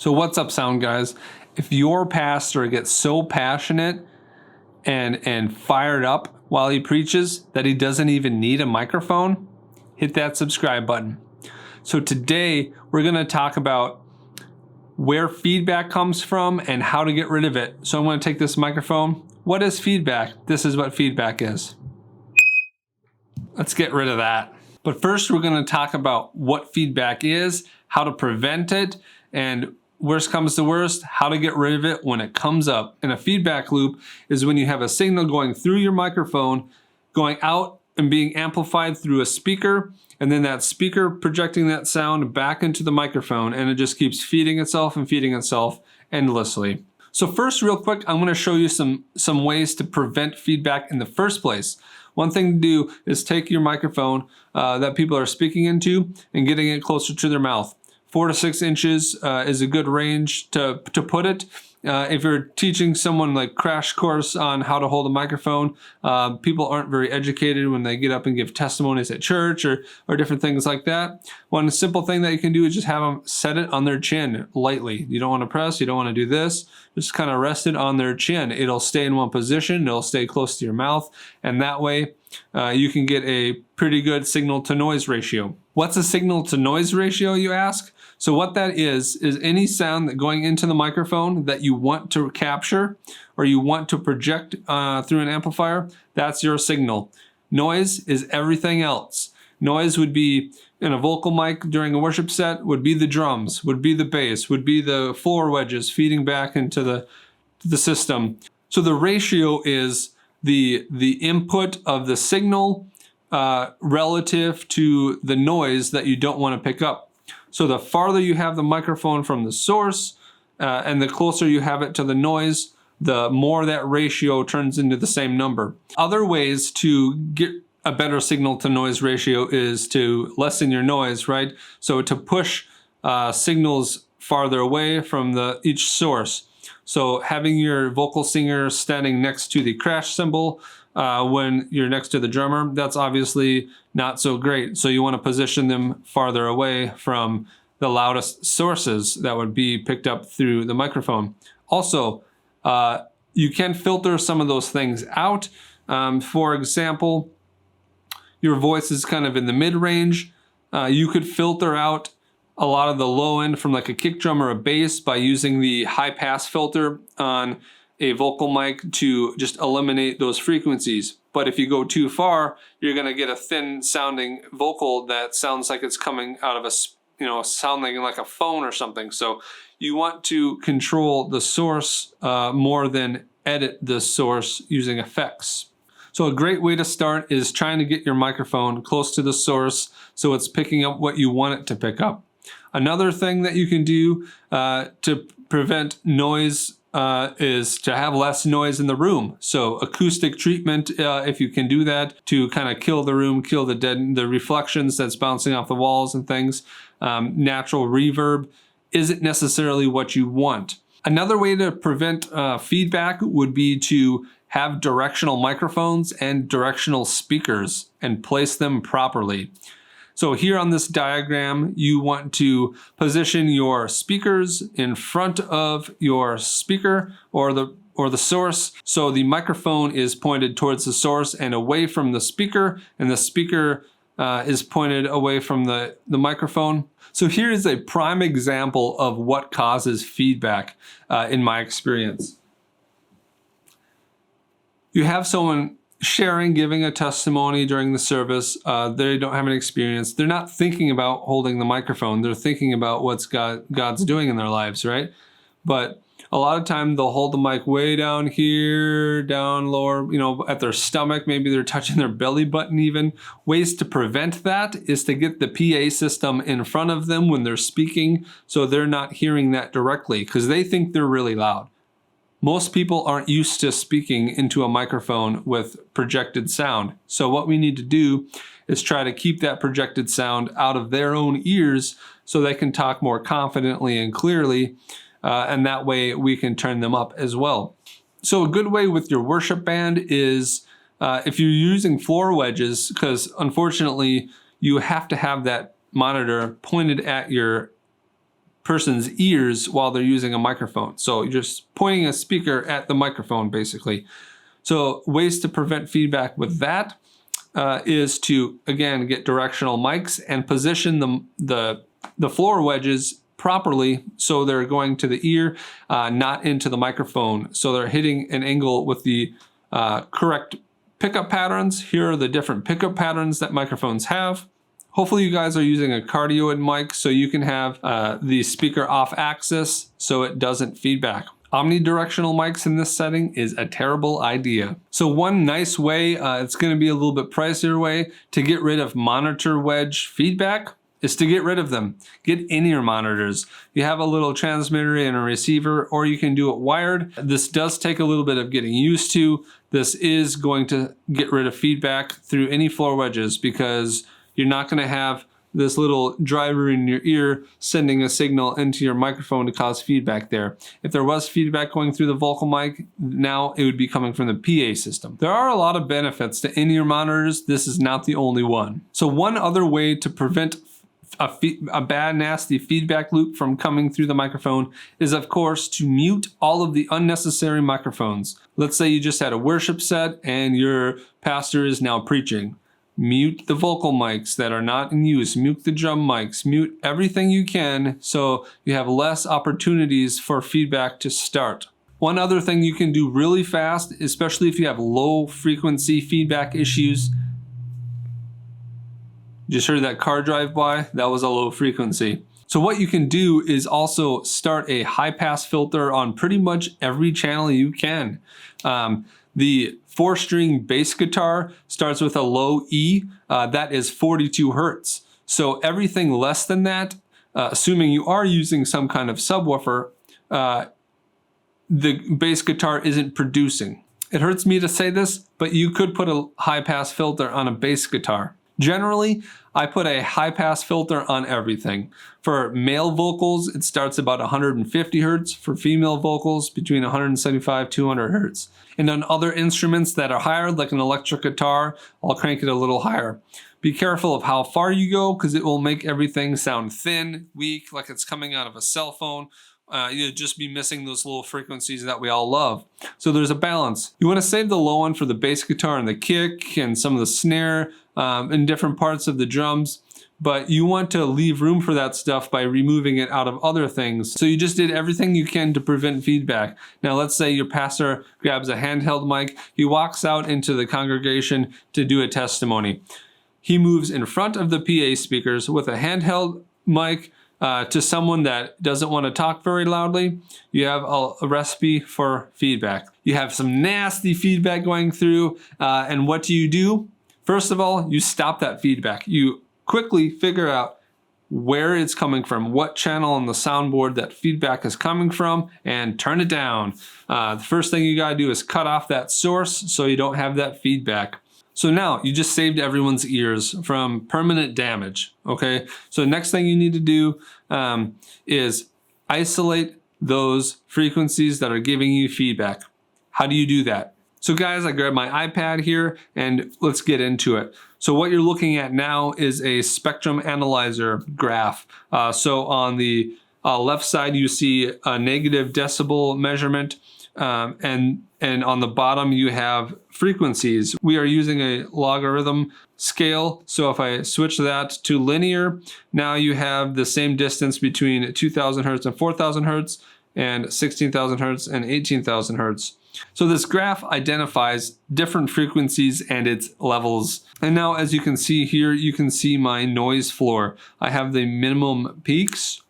So what's up, sound guys? If your pastor gets so passionate and fired up while he preaches that he doesn't even need a microphone, hit that subscribe button. So today we're going to talk about where feedback comes from and how to get rid of it. So I'm going to take this microphone. What is feedback? This is what feedback is. Let's get rid of that. But first we're going to talk about what feedback is, how to prevent it, and worst comes to worst, how to get rid of it when it comes up. And a feedback loop is when you have a signal going through your microphone, going out and being amplified through a speaker, and then that speaker projecting that sound back into the microphone, and it just keeps feeding itself and feeding itself endlessly. So first, real quick, I'm going to show you some ways to prevent feedback in the first place. One thing to do is take your microphone that people are speaking into and getting it closer to their mouth. 4 to 6 inches is a good range to put it. If you're teaching someone like crash course on how to hold a microphone, people aren't very educated when they get up and give testimonies at church or different things like that. One simple thing that you can do is just have them set it on their chin lightly. You don't want to press, you don't want to do this. Just kind of rest it on their chin. It'll stay in one position, it'll stay close to your mouth, and that way you can get a pretty good signal to noise ratio. What's a signal to noise ratio, you ask? So what that is any sound that going into the microphone that you want to capture or you want to project through an amplifier, that's your signal. Noise is everything else. Noise would be in a vocal mic during a worship set, would be the drums, would be the bass, would be the floor wedges feeding back into the system. So the ratio is the input of the signal relative to the noise that you don't want to pick up. So the farther you have the microphone from the source and the closer you have it to the noise, the more that ratio turns into the same number. Other ways to get a better signal to noise ratio is to lessen your noise, right? So to push signals farther away from each source. So having your vocal singer standing next to the crash cymbal when you're next to the drummer, that's obviously not so great. So you want to position them farther away from the loudest sources that would be picked up through the microphone. Also, you can filter some of those things out. For example, your voice is kind of in the mid-range. You could filter out a lot of the low end from like a kick drum or a bass by using the high pass filter on a vocal mic to just eliminate those frequencies. But if you go too far, you're going to get a thin sounding vocal that sounds like it's coming out of sounding like a phone or something. So you want to control the source more than edit the source using effects. So a great way to start is trying to get your microphone close to the source so it's picking up what you want it to pick up. Another thing that you can do to prevent noise is to have less noise in the room. So acoustic treatment, if you can do that to kind of kill the room, kill the reflections that's bouncing off the walls and things. Natural reverb isn't necessarily what you want. Another way to prevent feedback would be to have directional microphones and directional speakers and place them properly. So here on this diagram, you want to position your speakers in front of your speaker or the source. So the microphone is pointed towards the source and away from the speaker, and the speaker is pointed away from the microphone. So here is a prime example of what causes feedback in my experience. You have someone sharing, giving a testimony during the service. They don't have any experience. They're not thinking about holding the microphone. They're thinking about what God's doing in their lives, right? But a lot of time they'll hold the mic way down here, down lower, at their stomach. Maybe they're touching their belly button even. Ways to prevent that is to get the PA system in front of them when they're speaking so they're not hearing that directly because they think they're really loud. Most people aren't used to speaking into a microphone with projected sound. So what we need to do is try to keep that projected sound out of their own ears so they can talk more confidently and clearly, and that way we can turn them up as well. So a good way with your worship band is if you're using floor wedges, because unfortunately you have to have that monitor pointed at your person's ears while they're using a microphone. So you're just pointing a speaker at the microphone basically. So ways to prevent feedback with that is to, again, get directional mics and position the floor wedges properly so they're going to the ear, not into the microphone. So they're hitting an angle with the correct pickup patterns. Here are the different pickup patterns that microphones have. Hopefully you guys are using a cardioid mic so you can have the speaker off axis so it doesn't feedback. Omnidirectional mics in this setting is a terrible idea. So one nice way, it's going to be a little bit pricier way to get rid of monitor wedge feedback is to get rid of them. Get in-ear monitors. You have a little transmitter and a receiver, or you can do it wired. This does take a little bit of getting used to. This is going to get rid of feedback through any floor wedges because you're not going to have this little driver in your ear sending a signal into your microphone to cause feedback there. If there was feedback going through the vocal mic, now it would be coming from the PA system. There are a lot of benefits to in-ear monitors. This is not the only one. So one other way to prevent a bad, nasty feedback loop from coming through the microphone is, of course, to mute all of the unnecessary microphones. Let's say you just had a worship set and your pastor is now preaching. Mute the vocal mics that are not in use, mute the drum mics, mute everything you can so you have less opportunities for feedback to start. One other thing you can do really fast, especially if you have low frequency feedback issues. Just heard that car drive by? That was a low frequency. So what you can do is also start a high pass filter on pretty much every channel you can. The 4-string bass guitar starts with a low E, that is 42 Hertz. So everything less than that, assuming you are using some kind of subwoofer, the bass guitar isn't producing. It hurts me to say this, but you could put a high pass filter on a bass guitar. Generally, I put a high pass filter on everything. For male vocals, it starts about 150 Hertz. For female vocals, between 175 200 Hertz. And on other instruments that are higher, like an electric guitar, I'll crank it a little higher. Be careful of how far you go because it will make everything sound thin, weak, like it's coming out of a cell phone. You'll just be missing those low frequencies that we all love. So there's a balance. You want to save the low one for the bass guitar and the kick and some of the snare and different parts of the drums, but you want to leave room for that stuff by removing it out of other things. So you just did everything you can to prevent feedback. Now let's say your pastor grabs a handheld mic, he walks out into the congregation to do a testimony. He moves in front of the PA speakers with a handheld mic to someone that doesn't want to talk very loudly. You have a recipe for feedback. You have some nasty feedback going through, and what do? First of all, you stop that feedback. You quickly figure out where it's coming from, what channel on the soundboard that feedback is coming from, and turn it down. The first thing you gotta do is cut off that source so you don't have that feedback. So now you just saved everyone's ears from permanent damage, okay? So the next thing you need to do is isolate those frequencies that are giving you feedback. How do you do that? So guys, I grabbed my iPad here and let's get into it. So what you're looking at now is a spectrum analyzer graph. So on the left side, you see a negative decibel measurement, and on the bottom you have frequencies. We are using a logarithm scale. So if I switch that to linear, now you have the same distance between 2000 Hertz and 4000 Hertz and 16,000 Hertz and 18,000 Hertz. So this graph identifies different frequencies and its levels. And now as you can see here, you can see my noise floor. I have the minimum peaks.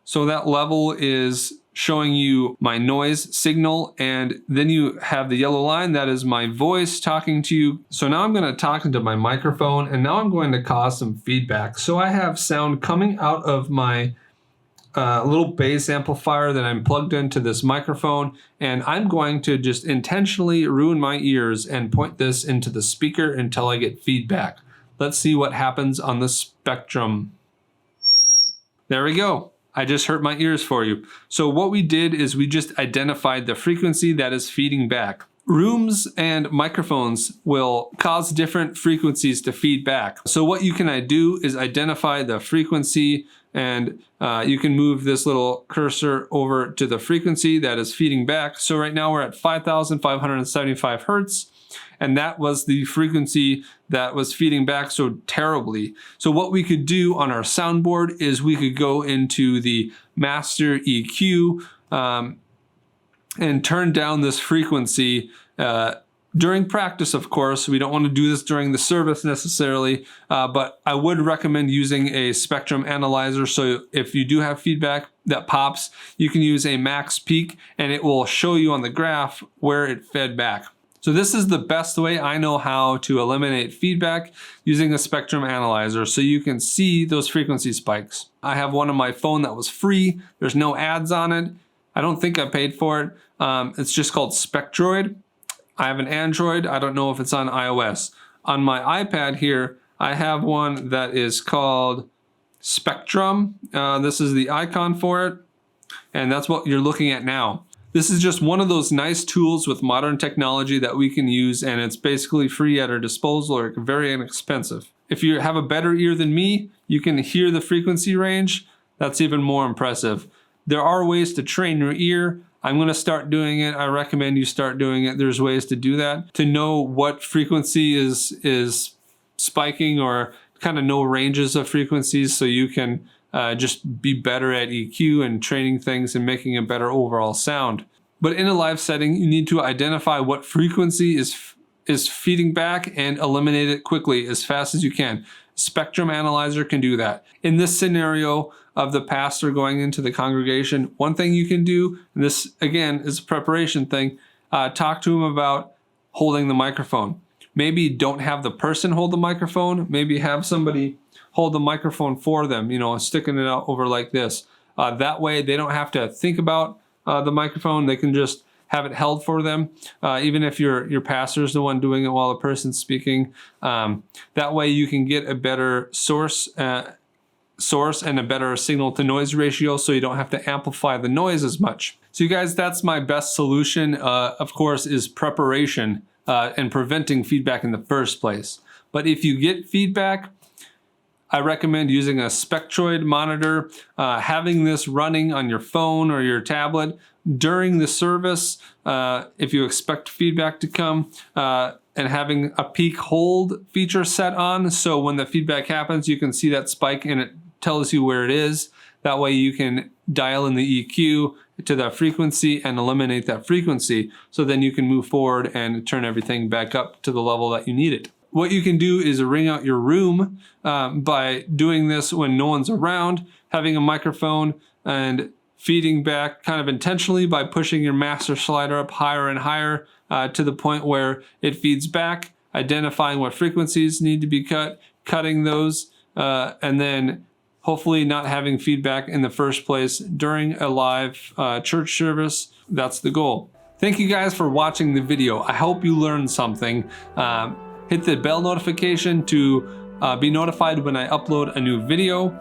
So that level is showing you my noise signal, and then you have the yellow line, that is my voice talking to you. So now I'm going to talk into my microphone, and now I'm going to cause some feedback. So I have sound coming out of my little bass amplifier that I'm plugged into this microphone, and I'm going to just intentionally ruin my ears and point this into the speaker until I get feedback. Let's see what happens on the spectrum. There we go. I just hurt my ears for you. So what we did is we just identified the frequency that is feeding back. Rooms and microphones will cause different frequencies to feed back. So what you can do is identify the frequency and you can move this little cursor over to the frequency that is feeding back. So right now we're at 5,575 hertz. And that was the frequency that was feeding back so terribly. So what we could do on our soundboard is we could go into the master EQ and turn down this frequency during practice, of course. We don't want to do this during the service necessarily, but I would recommend using a spectrum analyzer. So if you do have feedback that pops, you can use a max peak and it will show you on the graph where it fed back. So this is the best way I know how to eliminate feedback using a spectrum analyzer so you can see those frequency spikes. I have one on my phone that was free. There's no ads on it. I don't think I paid for it. It's just called Spectroid. I have an Android. I don't know if it's on iOS. On my iPad here, I have one that is called Spectrum. This is the icon for it, and that's what you're looking at now. This is just one of those nice tools with modern technology that we can use, and it's basically free at our disposal or very inexpensive. If you have a better ear than me, you can hear the frequency range. That's even more impressive. There are ways to train your ear. I'm going to start doing it. I recommend you start doing it. There's ways to do that, to know what frequency is spiking, or kind of know ranges of frequencies so you can just be better at EQ and training things and making a better overall sound. But in a live setting, you need to identify what frequency is feeding back and eliminate it quickly as fast as you can. Spectrum analyzer can do that. In this scenario of the pastor going into the congregation, one thing you can do, and this again is a preparation thing, talk to him about holding the microphone. Maybe don't have the person hold the microphone, maybe have somebody hold the microphone for them, sticking it out over like this. That way they don't have to think about the microphone. They can just have it held for them, even if your pastor is the one doing it while the person's speaking. That way you can get a better source and a better signal to noise ratio, so you don't have to amplify the noise as much. So you guys, that's my best solution, of course, is preparation and preventing feedback in the first place. But if you get feedback, I recommend using a Spectroid monitor, having this running on your phone or your tablet during the service if you expect feedback to come, and having a peak hold feature set on, so when the feedback happens you can see that spike and it tells you where it is. That way you can dial in the EQ to that frequency and eliminate that frequency, so then you can move forward and turn everything back up to the level that you need it. What you can do is ring out your room by doing this when no one's around, having a microphone and feeding back kind of intentionally by pushing your master slider up higher and higher to the point where it feeds back, identifying what frequencies need to be cutting those, and then hopefully not having feedback in the first place during a live church service. That's the goal. Thank you guys for watching the video. I hope you learned something. Hit the bell notification to be notified when I upload a new video.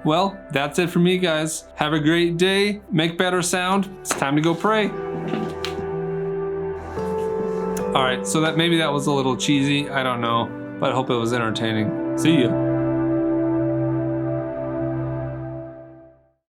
Well, that's it for me, guys. Have a great day. Make better sound. It's time to go pray. All right, so maybe that was a little cheesy. I don't know, but I hope it was entertaining. See ya.